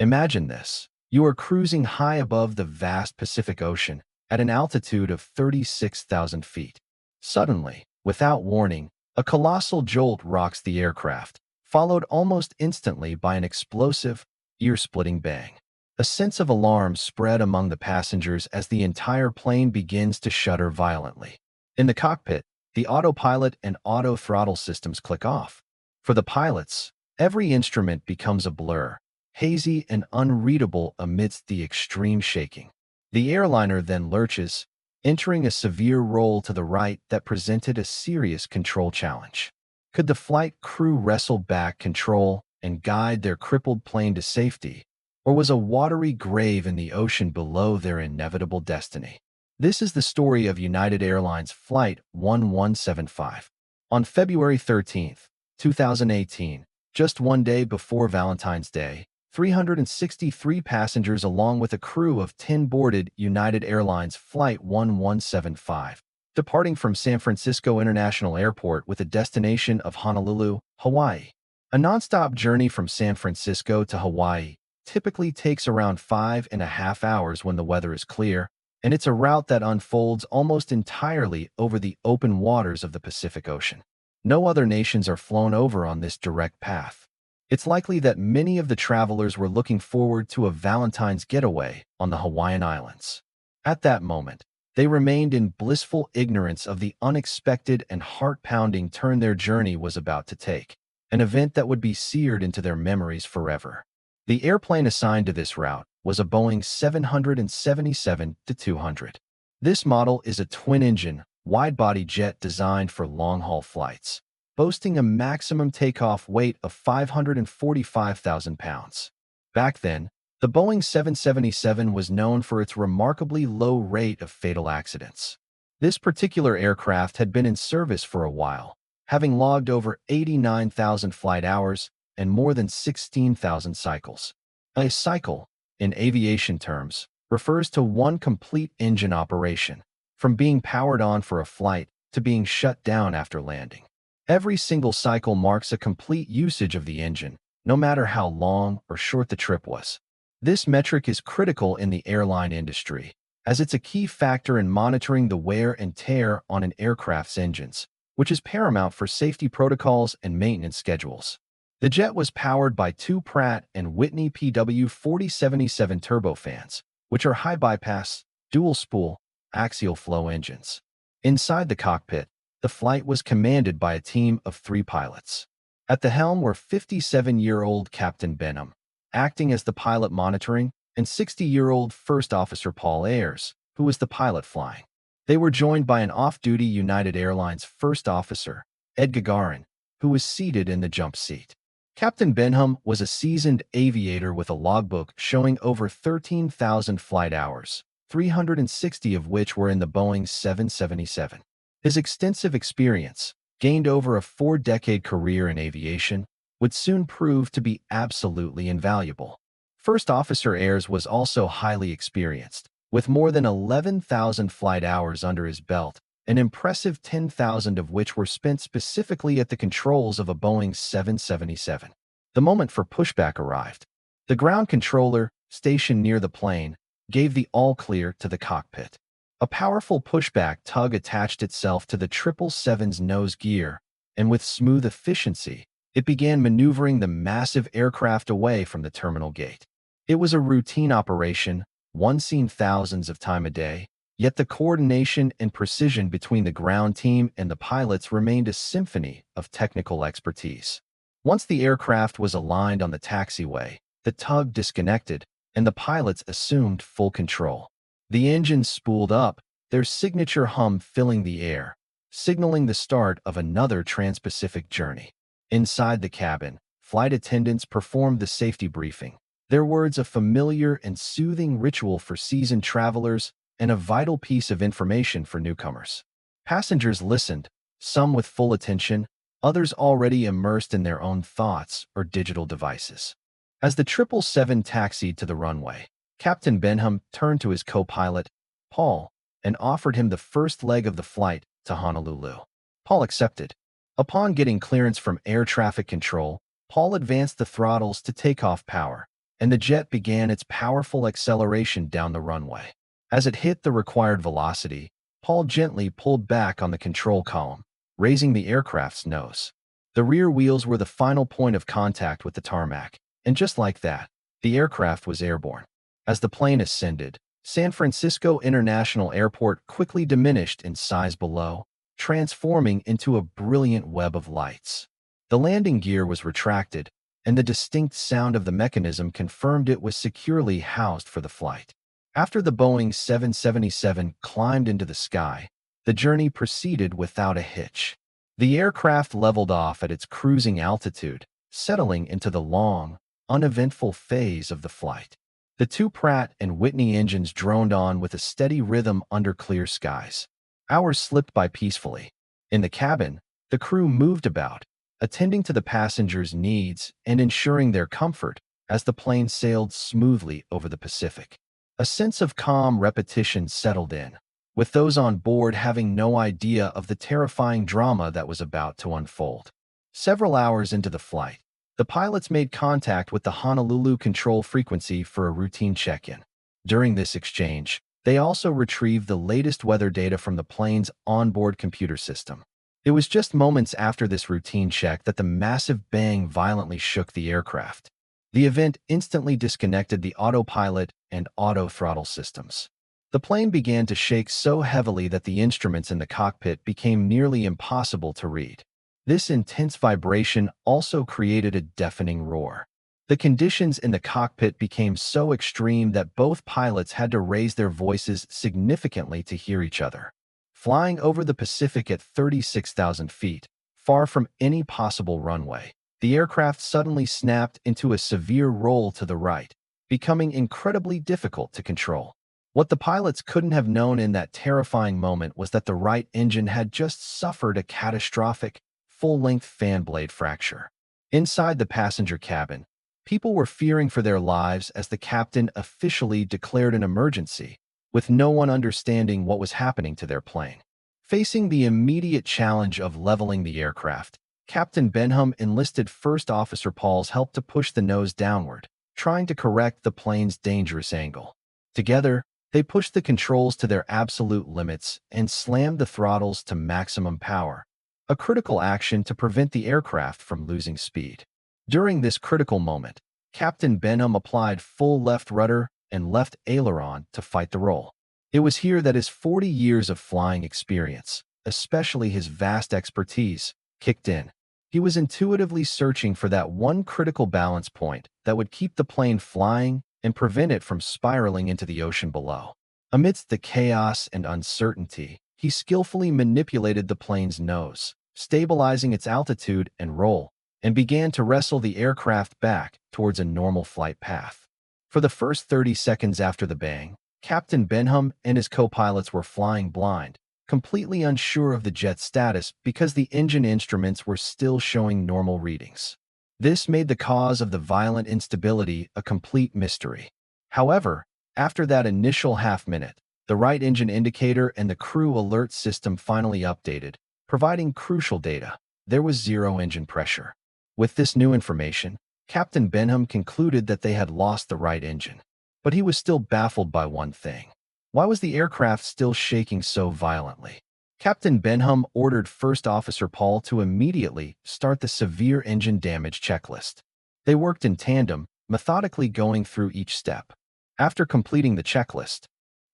Imagine this. You are cruising high above the vast Pacific Ocean at an altitude of 36,000 feet. Suddenly, without warning, a colossal jolt rocks the aircraft, followed almost instantly by an explosive, ear-splitting bang. A sense of alarm spread among the passengers as the entire plane begins to shudder violently. In the cockpit, the autopilot and autothrottle systems click off. For the pilots, every instrument becomes a blur, hazy and unreadable amidst the extreme shaking. The airliner then lurches, entering a severe roll to the right that presented a serious control challenge. Could the flight crew wrestle back control and guide their crippled plane to safety, or was a watery grave in the ocean below their inevitable destiny? This is the story of United Airlines Flight 1175. On February 13, 2018, just one day before Valentine's Day, 363 passengers along with a crew of 10 boarded United Airlines Flight 1175, departing from San Francisco International Airport with a destination of Honolulu, Hawaii. A nonstop journey from San Francisco to Hawaii typically takes around 5.5 hours when the weather is clear, and it's a route that unfolds almost entirely over the open waters of the Pacific Ocean. No other nations are flown over on this direct path. It's likely that many of the travelers were looking forward to a Valentine's getaway on the Hawaiian Islands. At that moment, they remained in blissful ignorance of the unexpected and heart-pounding turn their journey was about to take, an event that would be seared into their memories forever. The airplane assigned to this route was a Boeing 777-200. This model is a twin-engine, wide-body jet designed for long-haul flights, boasting a maximum takeoff weight of 545,000 pounds. Back then, the Boeing 777 was known for its remarkably low rate of fatal accidents. This particular aircraft had been in service for a while, having logged over 89,000 flight hours and more than 16,000 cycles. A cycle, in aviation terms, refers to one complete engine operation, from being powered on for a flight to being shut down after landing. Every single cycle marks a complete usage of the engine, no matter how long or short the trip was. This metric is critical in the airline industry, as it's a key factor in monitoring the wear and tear on an aircraft's engines, which is paramount for safety protocols and maintenance schedules. The jet was powered by two Pratt & Whitney PW4077 turbofans, which are high-bypass, dual-spool, axial flow engines. Inside the cockpit, the flight was commanded by a team of 3 pilots. At the helm were 57-year-old Captain Benham, acting as the pilot monitoring, and 60-year-old First Officer Paul Ayres, who was the pilot flying. They were joined by an off-duty United Airlines First Officer, Ed Gagarin, who was seated in the jump seat. Captain Benham was a seasoned aviator with a logbook showing over 13,000 flight hours, 360 of which were in the Boeing 777. His extensive experience, gained over a 4-decade career in aviation, would soon prove to be absolutely invaluable. First Officer Ayres was also highly experienced, with more than 11,000 flight hours under his belt, an impressive 10,000 of which were spent specifically at the controls of a Boeing 777. The moment for pushback arrived. The ground controller, stationed near the plane, gave the all-clear to the cockpit. A powerful pushback tug attached itself to the 777's nose gear, and with smooth efficiency, it began maneuvering the massive aircraft away from the terminal gate. It was a routine operation, one seen thousands of times a day, yet the coordination and precision between the ground team and the pilots remained a symphony of technical expertise. Once the aircraft was aligned on the taxiway, the tug disconnected, and the pilots assumed full control. The engines spooled up, their signature hum filling the air, signaling the start of another trans-Pacific journey. Inside the cabin, flight attendants performed the safety briefing, their words a familiar and soothing ritual for seasoned travelers and a vital piece of information for newcomers. Passengers listened, some with full attention, others already immersed in their own thoughts or digital devices. As the 777 taxied to the runway, Captain Benham turned to his co-pilot, Paul, and offered him the first leg of the flight to Honolulu. Paul accepted. Upon getting clearance from air traffic control, Paul advanced the throttles to takeoff power, and the jet began its powerful acceleration down the runway. As it hit the required velocity, Paul gently pulled back on the control column, raising the aircraft's nose. The rear wheels were the final point of contact with the tarmac, and just like that, the aircraft was airborne. As the plane ascended, San Francisco International Airport quickly diminished in size below, transforming into a brilliant web of lights. The landing gear was retracted, and the distinct sound of the mechanism confirmed it was securely housed for the flight. After the Boeing 777 climbed into the sky, the journey proceeded without a hitch. The aircraft leveled off at its cruising altitude, settling into the long, uneventful phase of the flight. The two Pratt and Whitney engines droned on with a steady rhythm under clear skies. Hours slipped by peacefully. In the cabin, the crew moved about, attending to the passengers' needs and ensuring their comfort as the plane sailed smoothly over the Pacific. A sense of calm repetition settled in, with those on board having no idea of the terrifying drama that was about to unfold. Several hours into the flight, the pilots made contact with the Honolulu control frequency for a routine check-in. During this exchange, they also retrieved the latest weather data from the plane's onboard computer system. It was just moments after this routine check that the massive bang violently shook the aircraft. The event instantly disconnected the autopilot and autothrottle systems. The plane began to shake so heavily that the instruments in the cockpit became nearly impossible to read. This intense vibration also created a deafening roar. The conditions in the cockpit became so extreme that both pilots had to raise their voices significantly to hear each other. Flying over the Pacific at 36,000 feet, far from any possible runway, the aircraft suddenly snapped into a severe roll to the right, becoming incredibly difficult to control. What the pilots couldn't have known in that terrifying moment was that the right engine had just suffered a catastrophic, full-length fan blade fracture. Inside the passenger cabin, people were fearing for their lives as the captain officially declared an emergency, with no one understanding what was happening to their plane. Facing the immediate challenge of leveling the aircraft, Captain Benham enlisted First Officer Paul's help to push the nose downward, trying to correct the plane's dangerous angle. Together, they pushed the controls to their absolute limits and slammed the throttles to maximum power, a critical action to prevent the aircraft from losing speed. During this critical moment, Captain Benham applied full left rudder and left aileron to fight the roll. It was here that his 40 years of flying experience, especially his vast expertise, kicked in. He was intuitively searching for that one critical balance point that would keep the plane flying and prevent it from spiraling into the ocean below. Amidst the chaos and uncertainty, he skillfully manipulated the plane's nose, stabilizing its altitude and roll, and began to wrestle the aircraft back towards a normal flight path. For the first 30 seconds after the bang, Captain Benham and his co-pilots were flying blind, completely unsure of the jet's status because the engine instruments were still showing normal readings. This made the cause of the violent instability a complete mystery. However, after that initial half-minute, the right engine indicator and the crew alert system finally updated, providing crucial data. There was zero engine pressure. With this new information, Captain Benham concluded that they had lost the right engine. But he was still baffled by one thing. Why was the aircraft still shaking so violently? Captain Benham ordered First Officer Paul to immediately start the severe engine damage checklist. They worked in tandem, methodically going through each step. After completing the checklist,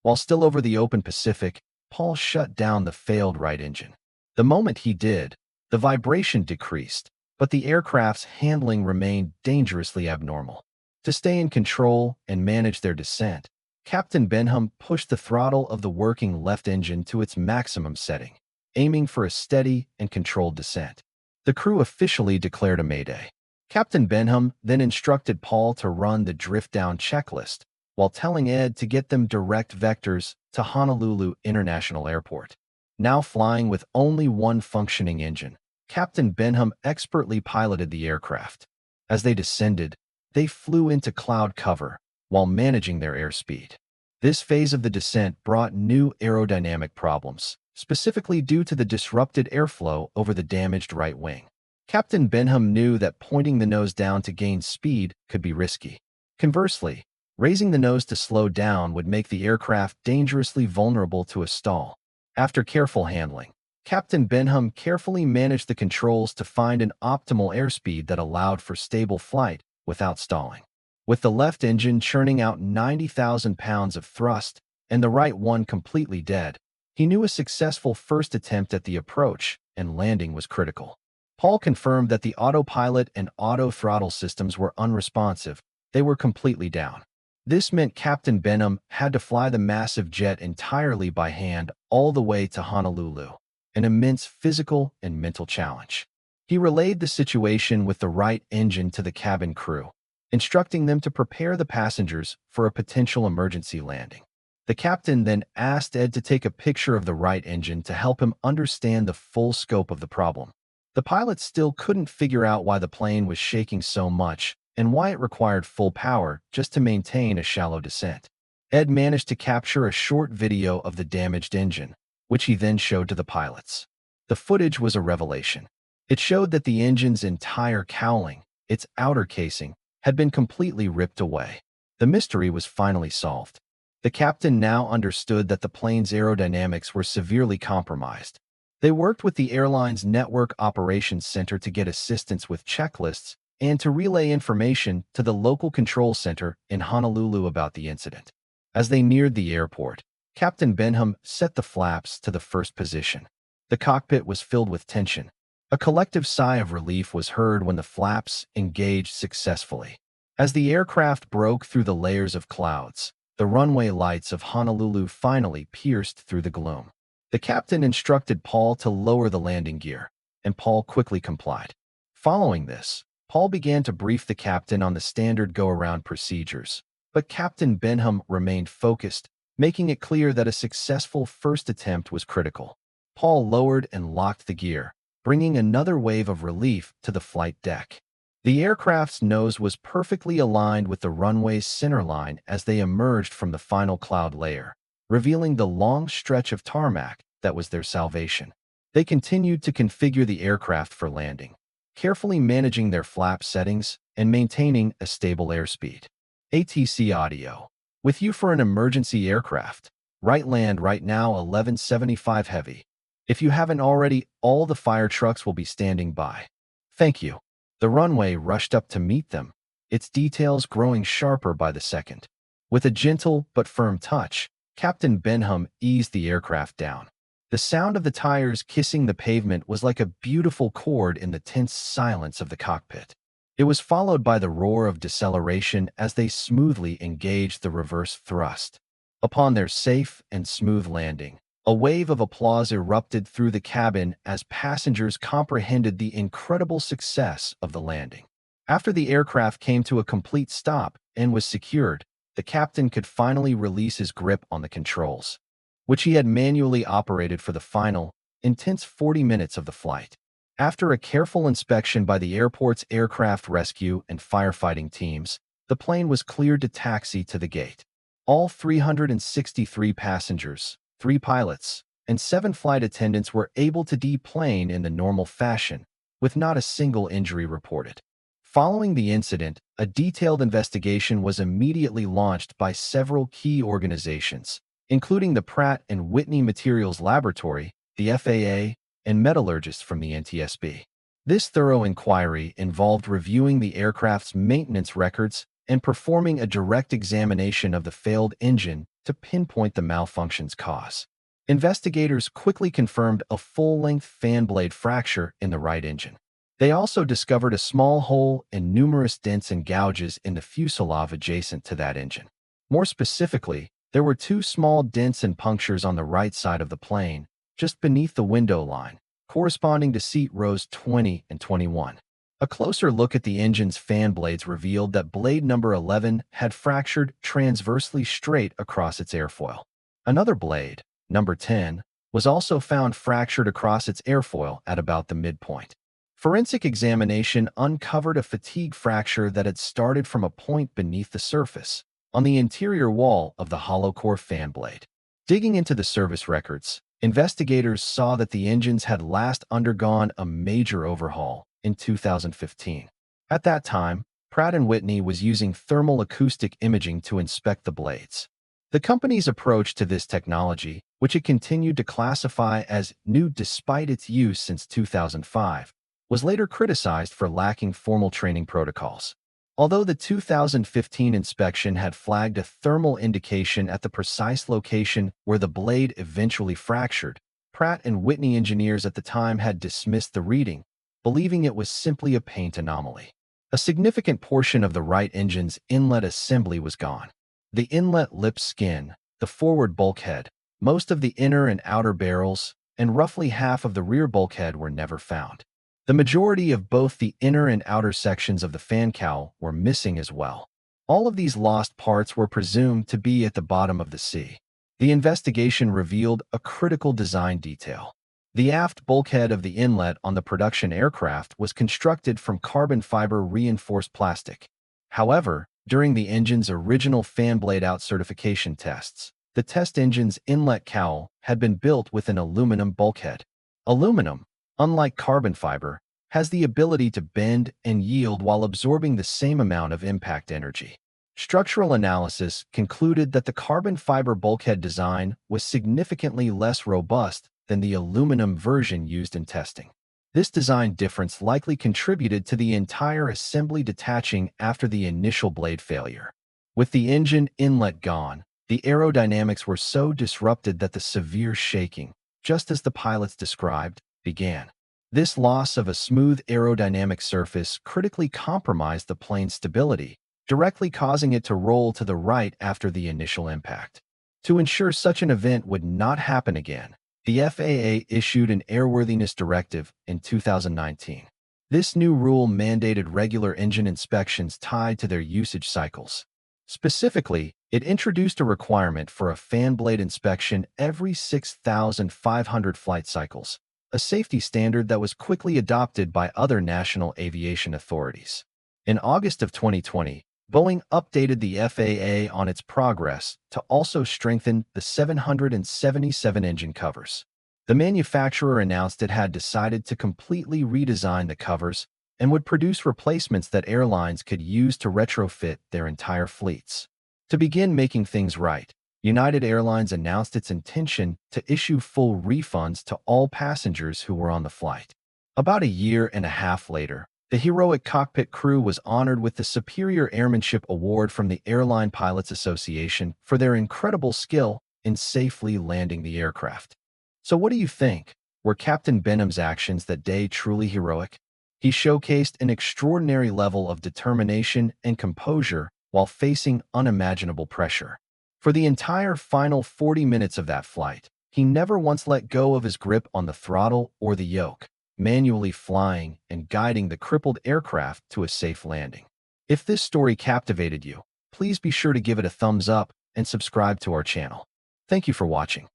while still over the open Pacific, Paul shut down the failed right engine. The moment he did, the vibration decreased, but the aircraft's handling remained dangerously abnormal. To stay in control and manage their descent, Captain Benham pushed the throttle of the working left engine to its maximum setting, aiming for a steady and controlled descent. The crew officially declared a mayday. Captain Benham then instructed Paul to run the drift-down checklist, while telling Ed to get them direct vectors to Honolulu International Airport. Now flying with only one functioning engine, Captain Benham expertly piloted the aircraft. As they descended, they flew into cloud cover while managing their airspeed. This phase of the descent brought new aerodynamic problems, specifically due to the disrupted airflow over the damaged right wing. Captain Benham knew that pointing the nose down to gain speed could be risky. Conversely, raising the nose to slow down would make the aircraft dangerously vulnerable to a stall. After careful handling, Captain Benham carefully managed the controls to find an optimal airspeed that allowed for stable flight without stalling. With the left engine churning out 90,000 pounds of thrust and the right one completely dead, he knew a successful first attempt at the approach and landing was critical. Paul confirmed that the autopilot and autothrottle systems were unresponsive. They were completely down. This meant Captain Benham had to fly the massive jet entirely by hand all the way to Honolulu, an immense physical and mental challenge. He relayed the situation with the right engine to the cabin crew, instructing them to prepare the passengers for a potential emergency landing. The captain then asked Ed to take a picture of the right engine to help him understand the full scope of the problem. The pilot still couldn't figure out why the plane was shaking so much and why it required full power just to maintain a shallow descent. Ed managed to capture a short video of the damaged engine, which he then showed to the pilots. The footage was a revelation. It showed that the engine's entire cowling, its outer casing, had been completely ripped away. The mystery was finally solved. The captain now understood that the plane's aerodynamics were severely compromised. They worked with the airline's Network Operations Center to get assistance with checklists and to relay information to the local control center in Honolulu about the incident. As they neared the airport, Captain Benham set the flaps to the first position. The cockpit was filled with tension. A collective sigh of relief was heard when the flaps engaged successfully. As the aircraft broke through the layers of clouds, the runway lights of Honolulu finally pierced through the gloom. The captain instructed Paul to lower the landing gear, and Paul quickly complied. Following this, Paul began to brief the captain on the standard go-around procedures, but Captain Benham remained focused, making it clear that a successful first attempt was critical. Paul lowered and locked the gear, bringing another wave of relief to the flight deck. The aircraft's nose was perfectly aligned with the runway's centerline as they emerged from the final cloud layer, revealing the long stretch of tarmac that was their salvation. They continued to configure the aircraft for landing, carefully managing their flap settings and maintaining a stable airspeed. ATC Audio. With you for an emergency aircraft. Right land right now 1175 heavy. If you haven't already, all the fire trucks will be standing by. Thank you. The runway rushed up to meet them, its details growing sharper by the second. With a gentle but firm touch, Captain Benham eased the aircraft down. The sound of the tires kissing the pavement was like a beautiful chord in the tense silence of the cockpit. It was followed by the roar of deceleration as they smoothly engaged the reverse thrust. Upon their safe and smooth landing, a wave of applause erupted through the cabin as passengers comprehended the incredible success of the landing. After the aircraft came to a complete stop and was secured, the captain could finally release his grip on the controls, which he had manually operated for the final, intense 40 minutes of the flight. After a careful inspection by the airport's aircraft rescue and firefighting teams, the plane was cleared to taxi to the gate. All 363 passengers, 3 pilots, and 7 flight attendants were able to deplane in the normal fashion, with not a single injury reported. Following the incident, a detailed investigation was immediately launched by several key organizations, including the Pratt & Whitney Materials Laboratory, the FAA, and metallurgists from the NTSB. This thorough inquiry involved reviewing the aircraft's maintenance records and performing a direct examination of the failed engine to pinpoint the malfunction's cause. Investigators quickly confirmed a full-length fan blade fracture in the right engine. They also discovered a small hole and numerous dents and gouges in the fuselage adjacent to that engine. More specifically, there were 2 small dents and punctures on the right side of the plane, just beneath the window line, corresponding to seat rows 20 and 21. A closer look at the engine's fan blades revealed that blade number 11 had fractured transversely straight across its airfoil. Another blade, number 10, was also found fractured across its airfoil at about the midpoint. Forensic examination uncovered a fatigue fracture that had started from a point beneath the surface, on the interior wall of the hollow core fan blade. Digging into the service records, investigators saw that the engines had last undergone a major overhaul in 2015. At that time, Pratt & Whitney was using thermal acoustic imaging to inspect the blades. The company's approach to this technology, which it continued to classify as new despite its use since 2005, was later criticized for lacking formal training protocols. Although the 2015 inspection had flagged a thermal indication at the precise location where the blade eventually fractured, Pratt & Whitney engineers at the time had dismissed the reading, believing it was simply a paint anomaly. A significant portion of the right engine's inlet assembly was gone. The inlet lip skin, the forward bulkhead, most of the inner and outer barrels, and roughly half of the rear bulkhead were never found. The majority of both the inner and outer sections of the fan cowl were missing as well. All of these lost parts were presumed to be at the bottom of the sea. The investigation revealed a critical design detail. The aft bulkhead of the inlet on the production aircraft was constructed from carbon fiber reinforced plastic. However, during the engine's original fan blade out certification tests, the test engine's inlet cowl had been built with an aluminum bulkhead. Aluminum, unlike carbon fiber, has the ability to bend and yield while absorbing the same amount of impact energy. Structural analysis concluded that the carbon fiber bulkhead design was significantly less robust than the aluminum version used in testing. This design difference likely contributed to the entire assembly detaching after the initial blade failure. With the engine inlet gone, the aerodynamics were so disrupted that the severe shaking, just as the pilots described, began. This loss of a smooth aerodynamic surface critically compromised the plane's stability, directly causing it to roll to the right after the initial impact. To ensure such an event would not happen again, the FAA issued an airworthiness directive in 2019. This new rule mandated regular engine inspections tied to their usage cycles. Specifically, it introduced a requirement for a fan blade inspection every 6,500 flight cycles, a safety standard that was quickly adopted by other national aviation authorities. In August of 2020, Boeing updated the FAA on its progress to also strengthen the 777 engine covers. The manufacturer announced it had decided to completely redesign the covers and would produce replacements that airlines could use to retrofit their entire fleets. To begin making things right, United Airlines announced its intention to issue full refunds to all passengers who were on the flight. About a year and a half later, the heroic cockpit crew was honored with the Superior Airmanship Award from the Airline Pilots Association for their incredible skill in safely landing the aircraft. So what do you think? Were Captain Benham's actions that day truly heroic? He showcased an extraordinary level of determination and composure while facing unimaginable pressure. For the entire final 40 minutes of that flight, he never once let go of his grip on the throttle or the yoke, manually flying and guiding the crippled aircraft to a safe landing. If this story captivated you, please be sure to give it a thumbs up and subscribe to our channel. Thank you for watching.